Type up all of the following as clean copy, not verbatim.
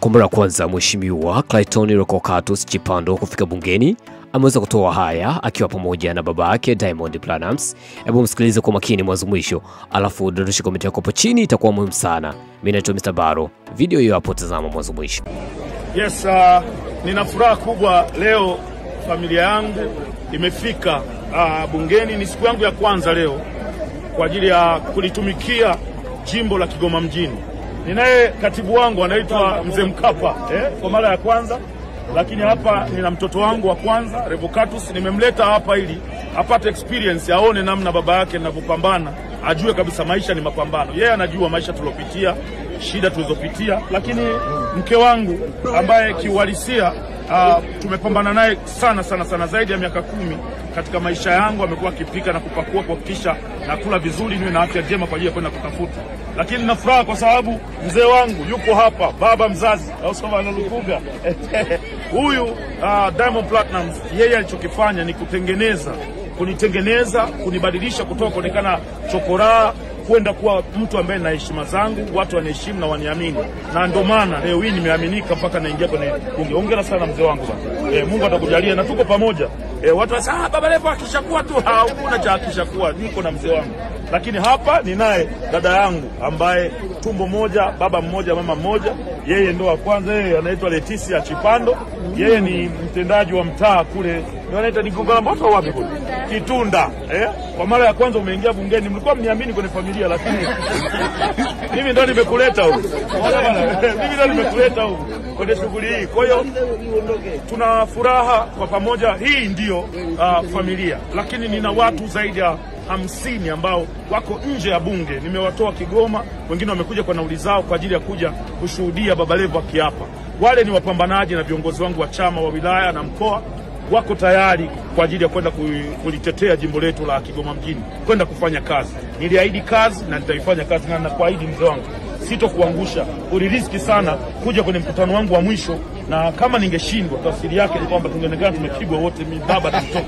Kwa mara kwanza Mheshimiwa Clayton Revocatus Chipando kufika bungeni ameweza kutoa haya akiwa pamoja na baba yake Diamond Platnumz. Hebu msikilize kwa makini mwanzo mwisho, alafu dondosha komenti yako hapo chini, itakuwa muhimu sana. Mimi naitwa Mr. Baro. Video hiyo hapo, tazama mwanzo mwisho. Yes, nina furaha kubwa leo, familia yangu imefika bungeni. Ni siku yangu ya kwanza leo kwa ajili ya kulitumikia jimbo la Kigoma mjini. Ninaye katibu wangu anaitwa Mzee Mkapa kwa mara ya kwanza, lakini hapa nina mtoto wangu wa kwanza Revocatus. Nimemleta hapa ili apate experience, aone namna baba yake ninavyopambana, ajue kabisa maisha ni mapambano. Yeye anajua maisha tulopitia, shida tulizopitia, lakini mke wangu ambaye kiuhalisia tumepambana naye sana zaidi ya miaka 10 katika maisha yangu. Amekuwa akipika na kupakua kuhakikisha nakula vizuri, niwe na afya njema kwa ajili ya kwenda kutafuta. Lakini nina furaha kwa sababu mzee wangu yuko hapa, baba mzazi au soma analukuga huyu Diamond Platnumz. Yeye alichokifanya ni kunitengeneza, kunibadilisha kutoka kuonekana chokoraa kwenda kuwa mtu ambaye na heshima zangu, watu wanaheshimu na waniamini. Na ndio maana leo hii nimeaminika mpaka naingia kwenye bunge. Hongera sana mzee wangu bwana. Mungu atakujalia na tuko pamoja. Watu wasema baba Levo akishakuwa tu, hakuna cha akishakuwa. Niko na mzee wangu. Lakini hapa ninaye dada yangu ambaye tumbo moja, baba mmoja, mama mmoja. Yeye ndo wa kwanza, yeye anaitwa Leticia Chipando. Yeye ni mtendaji wa mtaa kule, wanaita ni Gongola Mboto wapi kule? Kitunda. Kwa mara ya kwanza umeingia bungeni, mlikuwa mniamini kwenye familia, lakini mimi ndo nimekuleta huko. Mimi ndo nimekuleta huko kwenye shughuli hii. Kwa hiyo tuna furaha kwa pamoja. Hii ndio familia, lakini nina watu zaidi ya 50 ambao wako nje ya bunge. Nimewatoa Kigoma, wengine wamekuja kwa nauli zao kwa ajili ya kuja kushuhudia baba Levo akiapa. Wale ni wapambanaji na viongozi wangu wa chama wa wilaya na mkoa, wako tayari kwa ajili ya kwenda kulitetea jimbo letu la Kigoma mjini, kwenda kufanya kazi. Niliahidi kazi na nitaifanya kazi, na nakuahidi mzee wangu sitokuangusha. Uliriski sana kuja kwenye mkutano wangu wa mwisho, na kama ningeshindwa, tafsiri yake ni kwamba tungeonekana tumepigwa wote, mimi baba na mtoto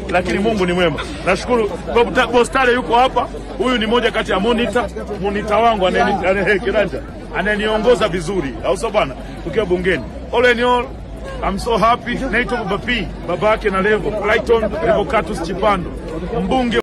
lakini Mungu ni mwema. Nashukuru Boss Tale yuko hapa. Huyu ni moja kati ya monitor wangu ananiongoza vizuri, au sio bwana, tukiwa bungeni. All in all, I'm so happy. Naitwa Baba P, baba yake na Levo, Clayton Revocatus Chipando, mbunge